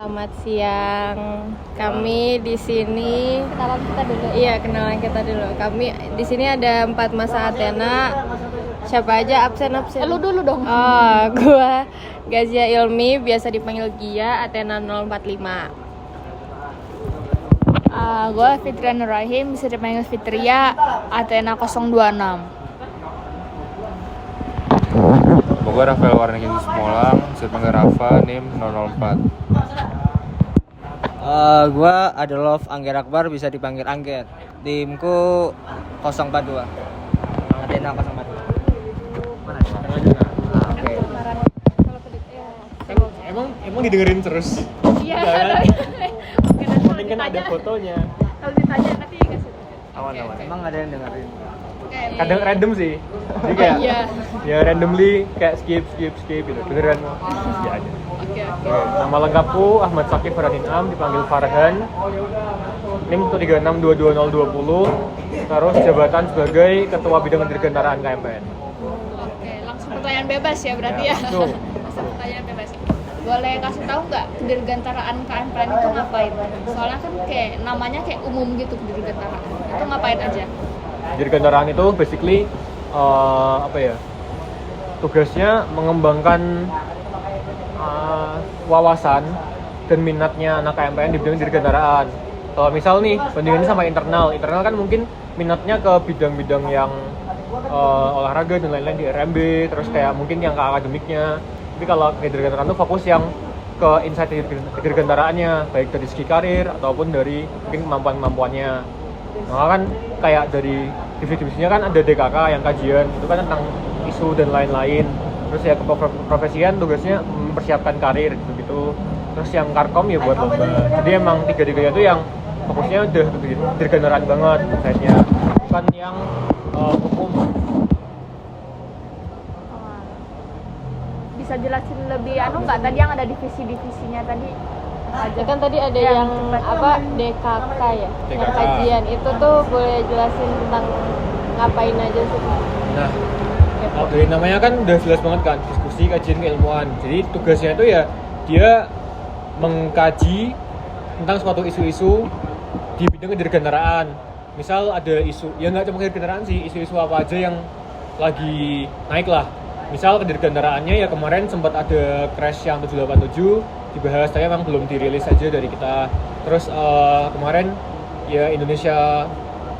Selamat siang. Kami di sini Kenalan kita dulu. Iya, kenalan kita dulu. Kami di sini ada 4 masa Athena. Siapa aja absen? Lu dulu dong. Oh, gua Gazia Ilmi, biasa dipanggil Gia, Athena 045. Gue Fitria Nurrahim, bisa dipanggil Fitria, Athena 026. Gue Rafael Warnegi Semolang, bisa dipanggil Rafa, NIM 004. Gue Adelov Angger Akbar, bisa dipanggil Angger. Timku 042. Athena 042. Mana? Oke. Emang didengerin terus? Iya. Mungkin kan ada fotonya. Kalau ditanya nanti kasih. Awan-awan. Emang ada yang dengerin? Kadang random sih. Jadi kayak Iya. ya randomly kayak skip gitu. Beneran ya aja. Oke. Nama lengkapku Ahmad Sakif Farhan Inam, dipanggil Farhan. NIM 136222020. Terus jabatan sebagai Ketua Bidang Dirgantaraan KMPN. Oke, langsung pertanyaan bebas ya berarti ya. Betul. Langsung pertanyaan bebas. Boleh kasih tahu nggak dirgantaraan KMPN itu ngapain? Soalnya kan kayak namanya kayak umum gitu dirgantaraan. Itu ngapain aja? Dirgantaraan itu basically tugasnya mengembangkan wawasan dan minatnya anak KMPN di bidang dirgantaraan. Kalau misal nih bandingannya sama internal kan mungkin minatnya ke bidang-bidang yang olahraga dan lain-lain di RMB, terus kayak mungkin yang ke akademiknya. Tapi kalau di dirgantaraan itu fokus yang ke insight di dirgantaraannya, baik dari segi karir ataupun dari mungkin kemampuan-kemampuannya. Nah kan kayak dari divisi-divisinya kan ada DKK yang kajian, itu kan tentang isu dan lain-lain. Terus ya keprofesian tugasnya mempersiapkan karir gitu. Terus yang Karkom ya buat lomba. Jadi emang tiga-tiganya itu yang fokusnya udah dirgantaraan banget insight-nya. Bukan yang umum. Bisa jelasin lebih nggak tadi yang ada divisi-divisinya tadi? Ya kan tadi ada yang DKK ya, yang DKK. kajian itu tuh boleh jelasin tentang ngapain aja sih? Nah, dari namanya kan udah jelas banget kan, diskusi kajian keilmuan. Jadi tugasnya itu ya dia mengkaji tentang suatu isu-isu di bidang dirgantaraan. Misal ada isu, ya nggak cuma dirgantaraan sih, isu-isu apa aja yang lagi naik lah. Misal kedirgantaraannya ya kemarin sempat ada crash yang 787 dibahas, tapi emang belum dirilis aja dari kita. Terus kemarin ya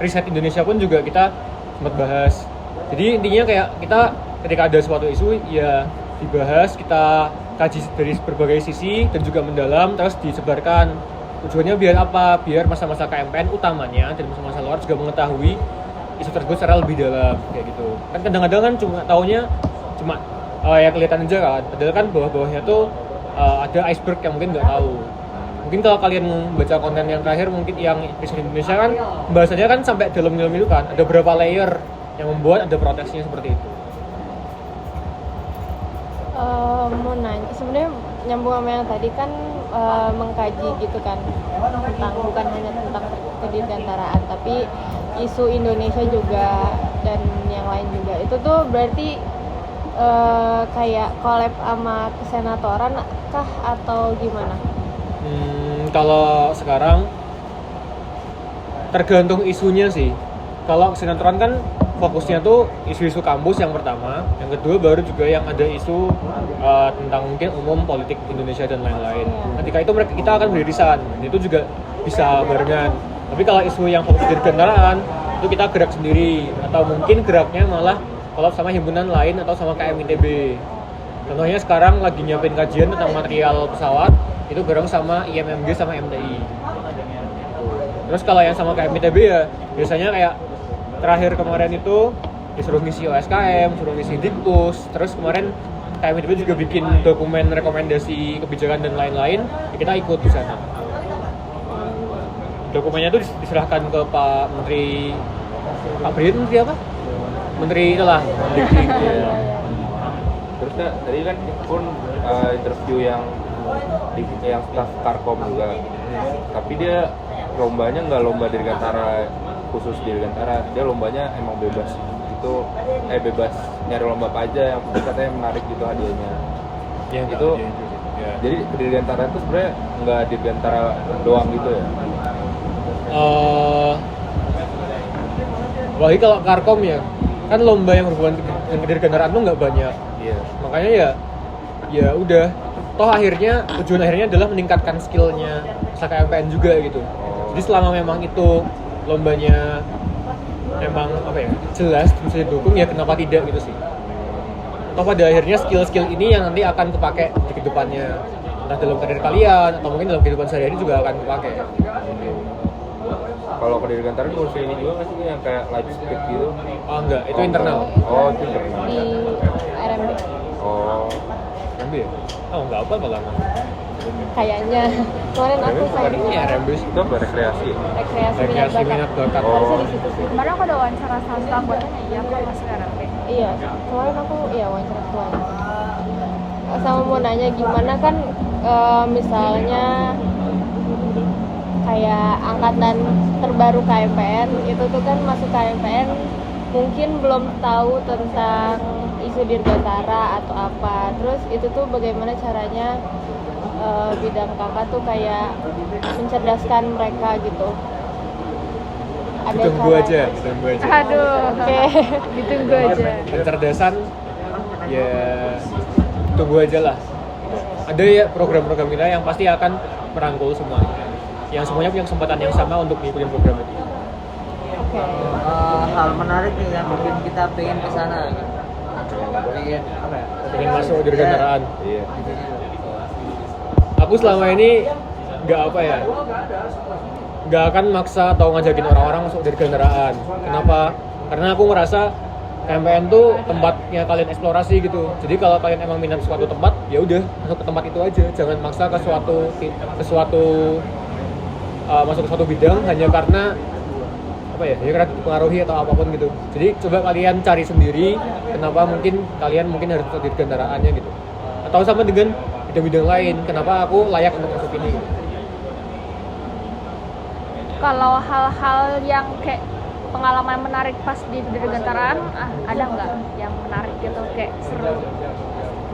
riset Indonesia pun juga kita sempat bahas. Jadi intinya kayak kita ketika ada suatu isu ya dibahas, kita kaji dari berbagai sisi dan juga mendalam, terus disebarkan. Tujuannya biar apa? Biar masa-masa KMPN utamanya dan masa-masa luar juga mengetahui isu tersebut secara lebih dalam kayak gitu. Kan kadang-kadang kan cuma taunya cuma ya kelihatan aja kan. Padahal kan bawah-bawahnya tuh ada iceberg yang mungkin nggak tahu. Mungkin kalau kalian baca konten yang terakhir, mungkin yang riset Indonesia kan bahasanya kan sampai dalam-dalam itu kan ada beberapa layer yang membuat ada protesnya seperti itu. Mau nanya, sebenarnya nyambung sama yang tadi kan mengkaji gitu kan tentang bukan hanya tentang kedirgantaraan tapi isu Indonesia juga dan yang lain juga. Itu tuh berarti kayak collab sama kesenatoran kah atau gimana? Kalau sekarang tergantung isunya sih. Kalau kesenatoran kan fokusnya tuh isu-isu kampus yang pertama, yang kedua baru juga yang ada isu tentang mungkin umum politik Indonesia dan lain-lain. Ketika itu kita akan beririsan, itu juga bisa barengan. Tapi kalau isu yang fokus di dirgantaraan itu kita gerak sendiri, atau mungkin geraknya malah kalau sama himpunan lain atau sama KMITB. Contohnya sekarang lagi nyiapin kajian tentang material pesawat, itu bareng sama IMMG sama MTI. Terus kalau yang sama KMITB ya biasanya kayak terakhir kemarin itu disuruh ngisi OSKM, suruh ngisi Dikpus. Terus kemarin KMITB juga bikin dokumen rekomendasi kebijakan dan lain-lain, kita ikut di sana. Dokumennya itu diserahkan ke Pak Menteri, Pak Brian, Menteri apa? Menteri itulah. Terus tadi kan pun interview yang staff Karkom juga. Tapi dia lombanya nggak lomba dirgantara khusus dirgantara, dia lombanya emang bebas. Itu bebas nyari lomba apa aja yang penting katanya menarik gitu hadiahnya. Ya, itu Ya. Jadi Dirgantara itu sebenarnya nggak Dirgantara doang gitu ya? Apalagi kalau Karkom ya, kan lomba yang berhubungan dengan Dirgantaraan tuh nggak banyak. Iya. Makanya ya udah. Toh akhirnya tujuan akhirnya adalah meningkatkan skillnya KMPN juga gitu. Jadi selama memang itu lombanya memang jelas bisa didukung ya kenapa tidak gitu sih. Toh pada akhirnya skill-skill ini yang nanti akan kepake di kedepannya, entah dalam karir kalian atau mungkin dalam kehidupan sehari-hari juga akan kepake. Kalau ke Dirgantara kursi ini juga nggak sih yang kayak light speed gitu? Oh enggak, itu internal. Oh itu internal. Di RMB Oh. RMB ya? Oh enggak apa malah. kayaknya. Kemarin aku Bukan Ini saya RMB sih. itu apa rekreasi? rekreasi minat bakat. Oh. Harusnya di situ sih. Kemarin aku ada wawancara sama staff buatnya, iya aku masuk RMP. Iya, kemarin aku wawancara ketuanya. Sama mau nanya gimana kan misalnya kayak angkatan terbaru KMPN itu tuh kan masuk KMPN mungkin belum tahu tentang isu Dirgantara atau apa. Terus itu tuh bagaimana caranya bidang kakak tuh kayak mencerdaskan mereka gitu. Ada Ditunggu aja. Aduh, Oke. ditunggu aja. Kecerdasan ya tunggu aja lah. Ada ya program-program kita yang pasti akan merangkul semuanya. Yang semuanya punya kesempatan yang sama untuk mengikuti program itu. Oke. Hal menarik nih yang bikin kita pengen ke sana gitu. Pengen apa ya? Pengen masuk Dirgantaraan. Iya. Aku selama ini nggak akan maksa atau ngajakin orang-orang masuk Dirgantaraan. Kenapa? Karena aku ngerasa KMPN tuh tempatnya kalian eksplorasi gitu. Jadi kalau kalian emang minat suatu tempat, ya udah masuk ke tempat itu aja. Jangan maksa ke masuk ke suatu bidang hanya karena karena dipengaruhi atau apapun gitu. Jadi coba kalian cari sendiri kenapa kalian harus masuk Dirgantaraannya gitu. Atau sama dengan bidang-bidang lain, kenapa aku layak untuk masuk ini. Kalau hal-hal yang kayak pengalaman menarik pas di Dirgantaraan, ada nggak yang menarik gitu kayak seru di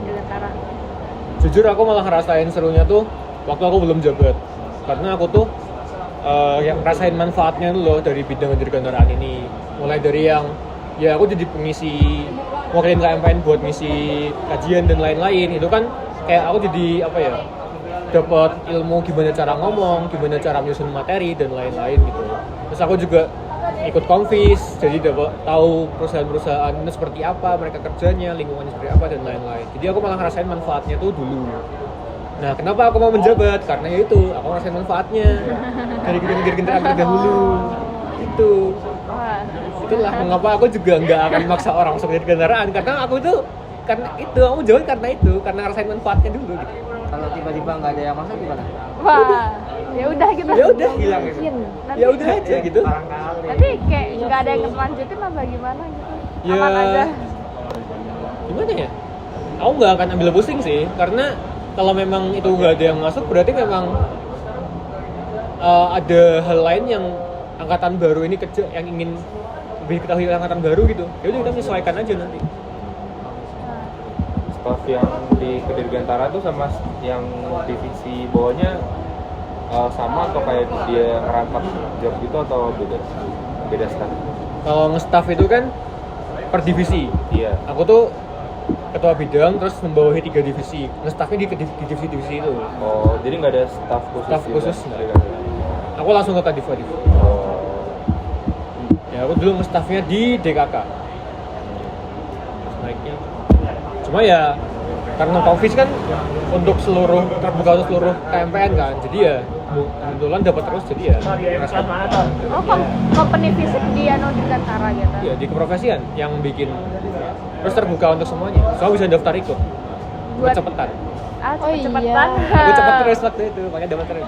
Dirgantara? Jujur aku malah ngerasain serunya tuh waktu aku belum jabat. Karena aku tuh yang ngerasain manfaatnya tuh loh dari bidang Dirgantaraan ini. Mulai dari yang aku jadi pengisi mewakilin KMPN buat ngisi kajian dan lain-lain. Itu kan kayak aku jadi dapat ilmu gimana cara ngomong, gimana cara menyusun materi dan lain-lain gitu. Terus aku juga ikut konfis, jadi dapat tahu perusahaan-perusahaan itu seperti apa, mereka kerjanya, lingkungannya seperti apa dan lain-lain. Jadi aku malah ngerasain manfaatnya tuh dulu. Nah, kenapa aku mau menjabat? Karena ya itu, aku ngerasain manfaatnya dari Dirgantaraan terdahulu. Itu. Itulah mengapa aku juga nggak akan maksa orang masuk Dirgantaraan karena aku menjawab karena ngerasain manfaatnya dulu gitu. Kalau tiba-tiba nggak ada yang masuk gimana? Wah, ya udah gitu. Ya udah hilang gitu. Nanti- Ya udah aja gitu. Tapi kayak nggak ada yang lanjutin apa gimana gitu? Ya, Aman aja. gimana ya? Aku nggak akan ambil pusing sih, karena kalau memang itu nggak ada yang masuk, berarti memang ada hal lain yang angkatan baru ini kerja yang ingin lebih ketahui angkatan baru gitu. Ya udah kita menyesuaikan aja nanti. Staff yang di Dirgantara tuh sama yang divisi bawahnya sama atau kayak dia ngerangkap job gitu atau beda staff? Kalau nge-staff itu kan per divisi. Iya. Aku tuh ketua bidang terus membawahi 3 divisi. Nge-staffnya di divisi-divisi itu. Oh, jadi nggak ada staff khusus? Staff gitu? khusus nggak ada. Aku langsung ke Kadif. Oh. Ya aku dulu nge-staffnya di DKK. Naiknya. Cuma ya karena Konfis kan untuk terbuka untuk seluruh KMPN kan, jadi ya kebetulan dapat terus, jadi ya respon. Oh, company visit di Dirgantara gitu. Ya di keprofesian yang bikin terus terbuka untuk semuanya, soalnya bisa daftar ikut buat cepetan. Oh iya. Cepetan. Aku cepet terus waktu itu, makanya dapat terus.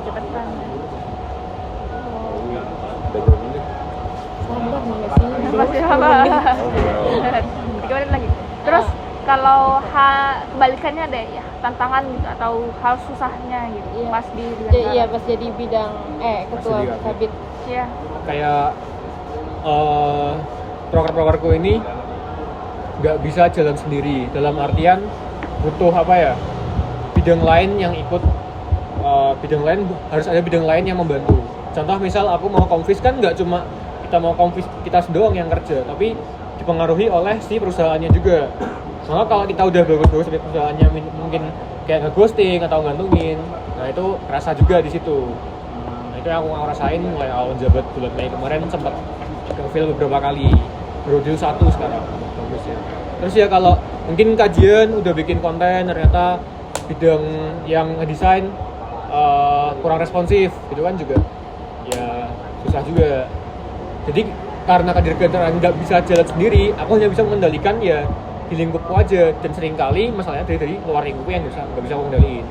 Cepetan. Udah berapa menit? Sabar nggak sih? Masih apa? 3 menit lagi. Terus kalau kebalikannya deh ya, tantangan gitu atau hal susahnya gitu Iya. pas di Dirgantara. Iya, pas jadi bidang ketua Pas jadi kabit. Iya. Kayak proker-prokerku ini nggak bisa jalan sendiri, dalam artian butuh apa ya, bidang lain yang ikut, harus ada bidang lain yang membantu. Contoh misal aku mau konfis kan nggak cuma kita mau konfis kita doang yang kerja, tapi dipengaruhi oleh si perusahaannya juga. Maka kalau kita udah bagus-bagus dari perusahaannya mungkin kayak nge-ghosting atau ngantungin, nah itu kerasa juga di situ. Nah itu yang aku ngerasain mulai awal jabat bulan Mei kemarin, sempat ke-fail beberapa kali, baru deal 1 sekarang bagusnya. Terus ya kalau mungkin kajian udah bikin konten ternyata bidang yang ngedesain kurang responsif gitu kan juga ya susah juga. Jadi karena kedirgantaraan nggak bisa jalan sendiri, aku hanya bisa mengendalikan ya di lingkupku aja, dan seringkali masalahnya dari luar lingkupku yang nggak bisa aku kendaliin.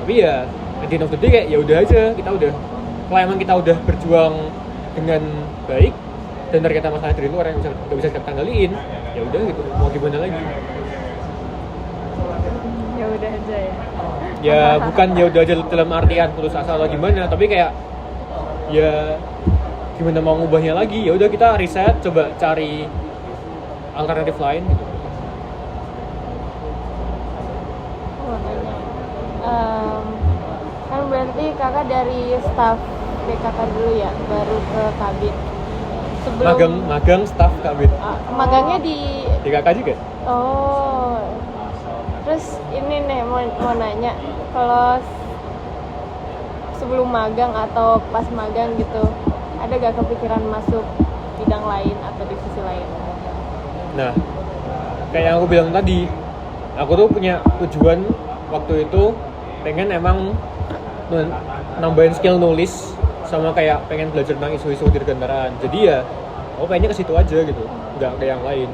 Tapi ya at the end of the day kayak ya udah aja, kita udah, kalau emang kita udah berjuang dengan baik dan ternyata masalah dari luar yang nggak bisa kita kendaliin, ya udah gitu, mau gimana lagi. Ya udah aja ya. Ya bukan ya udah aja dalam artian putus asa atau gimana, tapi kayak ya gimana mau ngubahnya lagi, ya udah kita riset, coba cari alternatif lain gitu. Kan berarti kakak dari staff BKK dulu ya, baru ke kabin. Magang staff kabin. Magangnya di BKK juga? Oh. Terus ini nih mau nanya, kalau sebelum magang atau pas magang gitu, ada gak kepikiran masuk bidang lain atau divisi lain? Nah, kayak yang aku bilang tadi, aku tuh punya tujuan waktu itu pengen emang nambahin skill nulis sama kayak pengen belajar tentang isu-isu dirgantaraan. Jadi ya, aku pengennya ke situ aja gitu, nggak ke yang lain.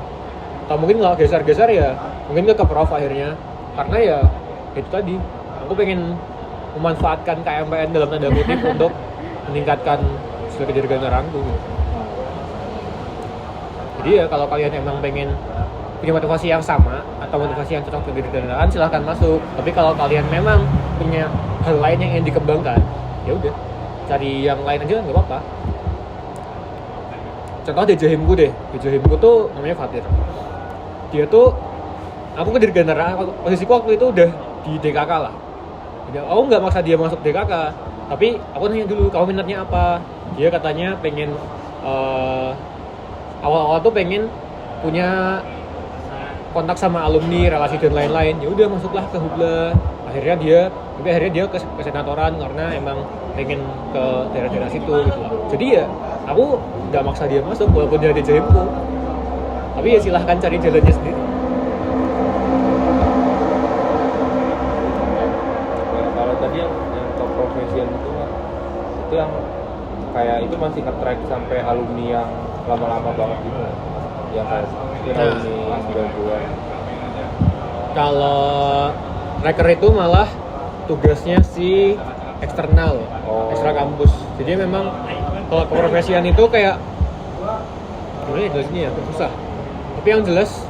Atau mungkin kalau geser-geser ya, mungkin ke prof akhirnya. Karena ya, itu tadi, aku pengen memanfaatkan KMPN dalam tanda kutip untuk meningkatkan skill kedirgantaraanku. Jadi ya kalau kalian emang pengen punya motivasi yang sama atau motivasi yang cocok dengan kedirgantaraan, silahkan masuk. Tapi kalau kalian memang punya hal lain yang ingin dikembangkan, ya udah cari yang lain aja nggak apa-apa. Contoh di Jahimku tuh namanya Fatir. Dia tuh, aku kedirgantaraan, posisiku waktu itu udah di DKK lah. Jadi aku nggak maksa dia masuk DKK, tapi aku nanya dulu, kamu minatnya apa? Dia katanya pengen awal-awal tuh pengen punya kontak sama alumni, relasi dan lain-lain. Ya udah masuklah ke Hubla. Akhirnya dia ke senatoran karena emang pengen ke daerah-daerah situ gitu lah. Jadi ya aku nggak maksa dia masuk walaupun dia ada Jahimku. Tapi ya silahkan cari jalannya sendiri. Kalau tadi yang top profession itu yang kayak itu masih nge-track sampai alumni yang lama-lama banget gitu, yang kayak alumni 90-an. Kalau tracker itu malah tugasnya si eksternal, ekstra kampus. Jadi memang kalau keprofesian itu kayak gimana ya jelasnya ya, susah. Tapi yang jelas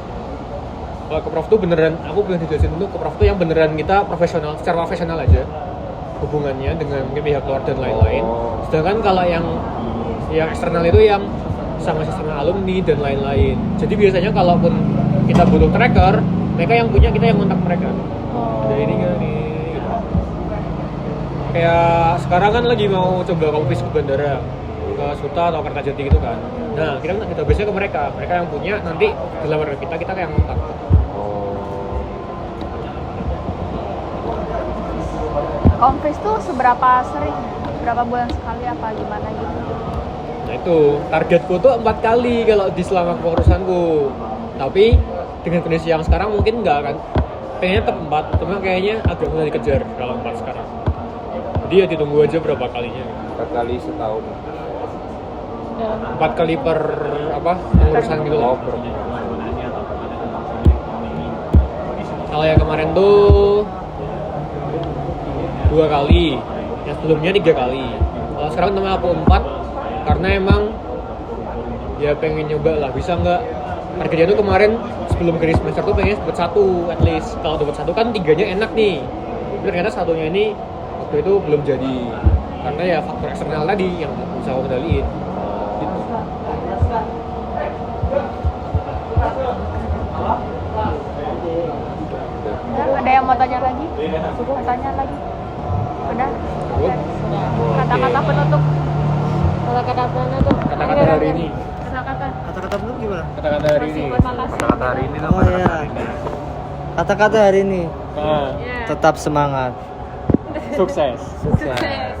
kalau ke prof tuh beneran, aku pengen dijelasin dulu, ke prof tuh yang beneran kita profesional, secara profesional aja hubungannya dengan mungkin pihak luar dan lain-lain. Sedangkan kalau yang eksternal itu yang sama sistem alumni dan lain-lain. Jadi biasanya kalaupun kita butuh tracker, mereka yang punya, kita yang kontak mereka. Ada ini nggak nih? Gitu. Kayak sekarang kan lagi mau coba konfis ke bandara, ke Suta atau Kertajati gitu kan. Nah kita biasanya ke mereka yang punya, nanti dilamar kita yang kontak. Konfis tuh seberapa sering? Berapa bulan sekali apa gimana gitu? Nah itu, targetku tuh 4 kali kalau di selama kepengurusanku. Tapi dengan kondisi yang sekarang mungkin enggak kan. Pengennya tetap 4, cuma kayaknya agak susah dikejar kalau 4 sekarang. Jadi ya ditunggu aja berapa kalinya. 4 kali setahun. 4 kali per pengurusan gitu loh. Kalau yang kemarin tuh 2 kali, yang sebelumnya 3 kali. Kalau sekarang nama aku 4 karena emang ya pengen nyoba lah, bisa nggak. Targetnya tuh kemarin sebelum garis semester tuh pengen dapat 1 at least. Kalau dapat 1 kan 3-nya enak nih. Tapi ternyata 1-nya ini waktu itu belum jadi karena ya faktor eksternal tadi yang bisa aku kendaliin. Gitu. mau tanya lagi? Mau tanya lagi? Udah. Kata-kata penutup. Kata-kata penutup. Kata-kata hari ini. Kata-kata. Kata-kata belum gimana? Kata-kata hari ini. Terima kasih. Kata hari ini Oh iya. Kata-kata hari ini Nah, Ya. tetap semangat. sukses. Sukses. Sukses.